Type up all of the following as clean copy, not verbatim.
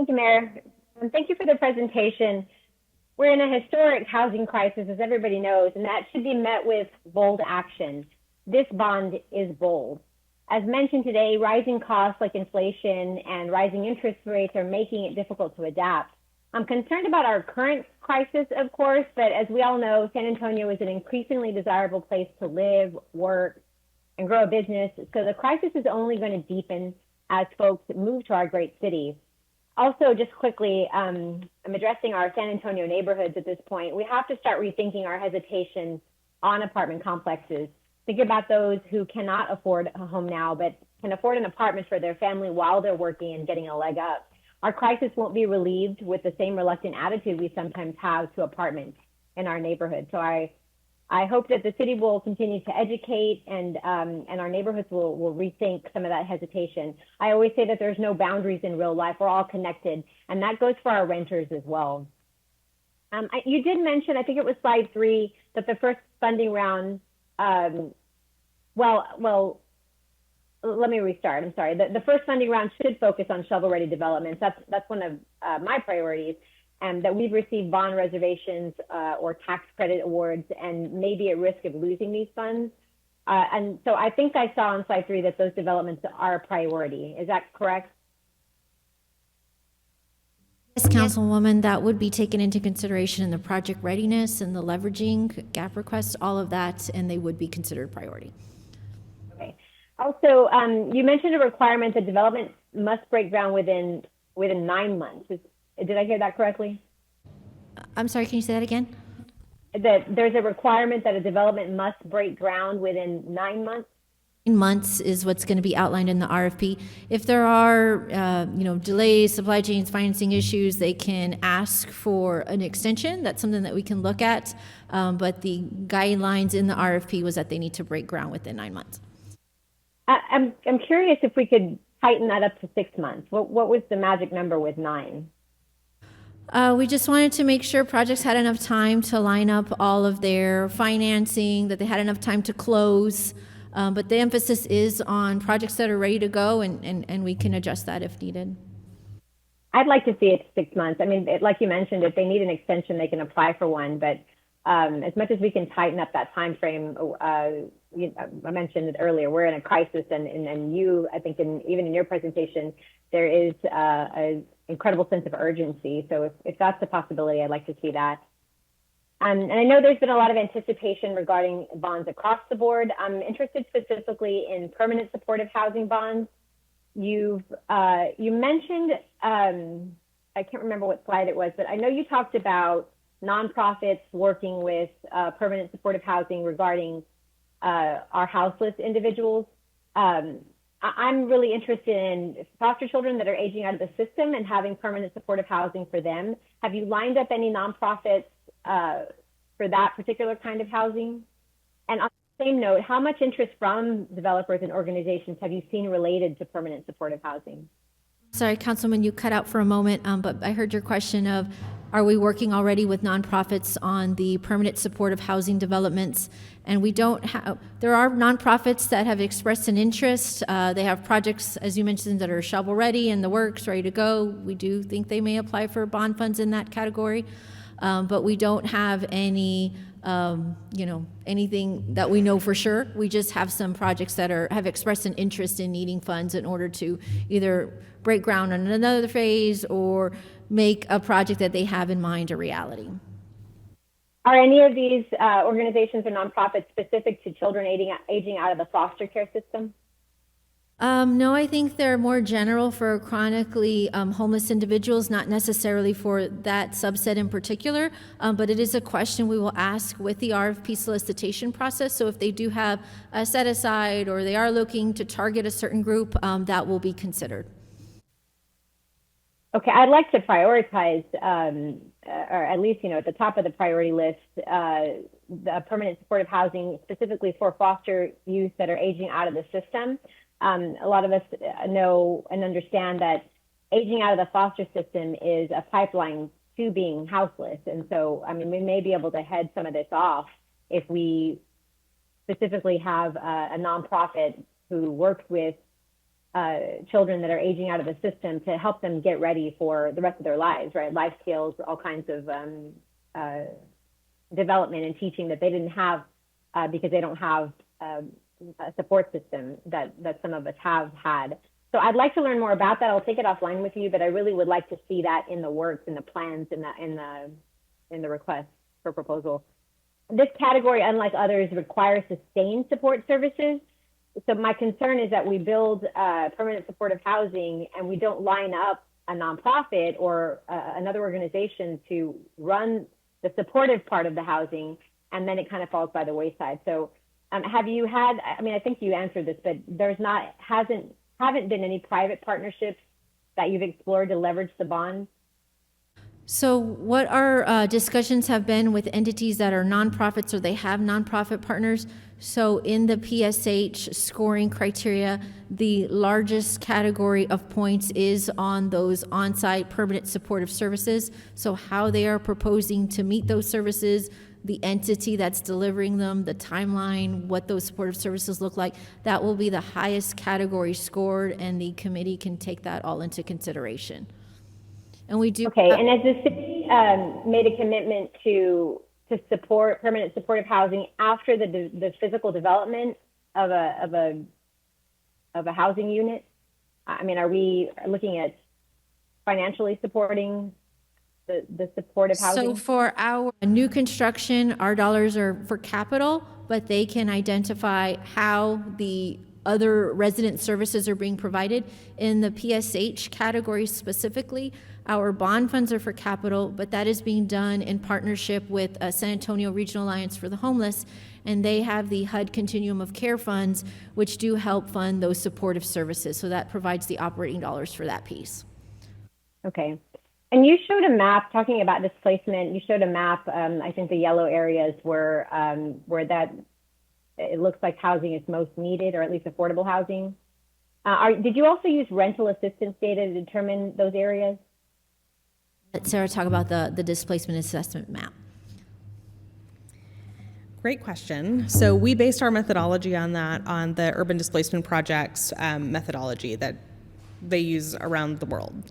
Thank you, Mayor. And thank you for the presentation. We're in a historic housing crisis, as everybody knows, and that should be met with bold action. This bond is bold. As mentioned today, rising costs like inflation and rising interest rates are making it difficult to adapt. I'm concerned about our current crisis, of course, but as we all know, San Antonio is an increasingly desirable place to live, work, and grow a business. So the crisis is only going to deepen as folks move to our great city. Also, just quickly, I'm addressing our San Antonio neighborhoods at this point. We have to start rethinking our hesitation on apartment complexes. Think about those who cannot afford a home now, but can afford an apartment for their family while they're working and getting a leg up. Our crisis won't be relieved with the same reluctant attitude we sometimes have to apartments in our neighborhood. So I hope that the city will continue to educate and our neighborhoods will rethink some of that hesitation. I always say that there's no boundaries in real life. We're all connected, and that goes for our renters as well. You did mention, I think it was slide 3, that the first funding round, let me restart. I'm sorry. The first funding round should focus on shovel-ready developments. That's one of my priorities, and that we've received bond reservations or tax credit awards and may be at risk of losing these funds. And so I think I saw on slide 3 that those developments are a priority. Is that correct? Yes, Councilwoman, that would be taken into consideration in the project readiness and the leveraging gap requests, all of that, and they would be considered priority. Okay. Also, you mentioned a requirement that development must break ground within 9 months. Did I hear that correctly? I'm sorry, can you say that again? That there's a requirement that a development must break ground within 9 months? 9 months is what's going to be outlined in the RFP. If there are, delays, supply chains, financing issues, they can ask for an extension. That's something that we can look at. But the guidelines in the RFP was that they need to break ground within 9 months. I'm curious if we could tighten that up to 6 months. What was the magic number with 9? We just wanted to make sure projects had enough time to line up all of their financing, that they had enough time to close. But the emphasis is on projects that are ready to go, and we can adjust that if needed. I'd like to see it 6 months. I mean, like you mentioned, if they need an extension, they can apply for one. But as much as we can tighten up that time frame, I mentioned it earlier, we're in a crisis, and you, I think, even in your presentation, there is an incredible sense of urgency. So if that's a possibility, I'd like to see that. And I know there's been a lot of anticipation regarding bonds across the board. I'm interested specifically in permanent supportive housing bonds. You mentioned, I can't remember what slide it was, but I know you talked about nonprofits working with permanent supportive housing regarding our houseless individuals. I'm really interested in foster children that are aging out of the system and having permanent supportive housing for them. Have you lined up any nonprofits for that particular kind of housing? And on the same note, how much interest from developers and organizations have you seen related to permanent supportive housing? Sorry, Councilman, you cut out for a moment, but I heard your question of, are we working already with nonprofits on the permanent supportive housing developments? And we don't have, there are nonprofits that have expressed an interest. They have projects, as you mentioned, that are shovel ready, in the works, ready to go. We do think they may apply for bond funds in that category. But we don't have any, anything that we know for sure. We just have some projects that have expressed an interest in needing funds in order to either break ground on another phase or make a project that they have in mind a reality. Are any of these organizations or nonprofits specific to children aging out of the foster care system? No, I think they're more general for chronically homeless individuals, not necessarily for that subset in particular, but it is a question we will ask with the RFP solicitation process. So if they do have a set aside or they are looking to target a certain group, that will be considered. Okay, I'd like to prioritize, or at least, at the top of the priority list, the permanent supportive housing specifically for foster youth that are aging out of the system. A lot of us know and understand that aging out of the foster system is a pipeline to being houseless. And so, I mean, we may be able to head some of this off if we specifically have a nonprofit who works with children that are aging out of the system to help them get ready for the rest of their lives, right? Life skills, all kinds of development and teaching that they didn't have because they don't have a support system that some of us have had. So I'd like to learn more about that. I'll take it offline with you, but I really would like to see that in the works, in the plans, in the request for proposal. This category, unlike others, requires sustained support services. So my concern is that we build permanent supportive housing and we don't line up a nonprofit or another organization to run the supportive part of the housing, and then it kind of falls by the wayside. So have you had, I mean, I think you answered this, but haven't been any private partnerships that you've explored to leverage the bond? So what our discussions have been with entities that are nonprofits or they have nonprofit partners. So in the PSH scoring criteria, the largest category of points is on those on-site permanent supportive services. So how they are proposing to meet those services, the entity that's delivering them, the timeline, what those supportive services look like, that will be the highest category scored, and the committee can take that all into consideration. And we do. Okay, and has the city made a commitment to support permanent supportive housing after the physical development of a housing unit? I mean, are we looking at financially supporting the supportive housing? So for our new construction, our dollars are for capital, but they can identify how the other resident services are being provided. In the PSH category specifically, our bond funds are for capital, but that is being done in partnership with San Antonio Regional Alliance for the Homeless, and they have the HUD Continuum of Care funds, which do help fund those supportive services. So that provides the operating dollars for that piece. Okay. And you showed a map talking about displacement. You showed a map, I think the yellow areas where that it looks like housing is most needed, or at least affordable housing. Did you also use rental assistance data to determine those areas? Let Sarah talk about the displacement assessment map. Great question. So we based our methodology on the urban displacement projects methodology that they use around the world.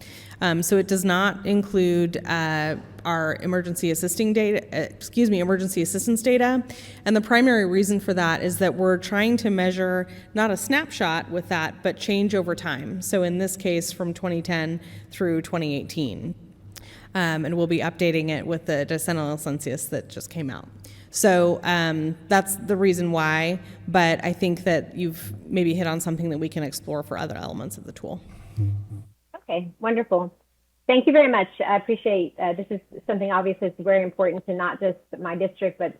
So it does not include our emergency assistance data. And the primary reason for that is that we're trying to measure not a snapshot with that, but change over time. So in this case, from 2010 through 2018. And we'll be updating it with the decennial census that just came out. So that's the reason why, but I think that you've maybe hit on something that we can explore for other elements of the tool. Okay, wonderful. Thank you very much. I appreciate this is something obviously that's very important to not just my district, but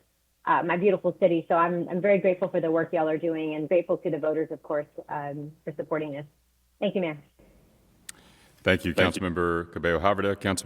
my beautiful city. So I'm very grateful for the work y'all are doing, and grateful to the voters, of course, for supporting this. Thank you, Mayor. Thank you, Councilmember Cabello Havrda. Councilmember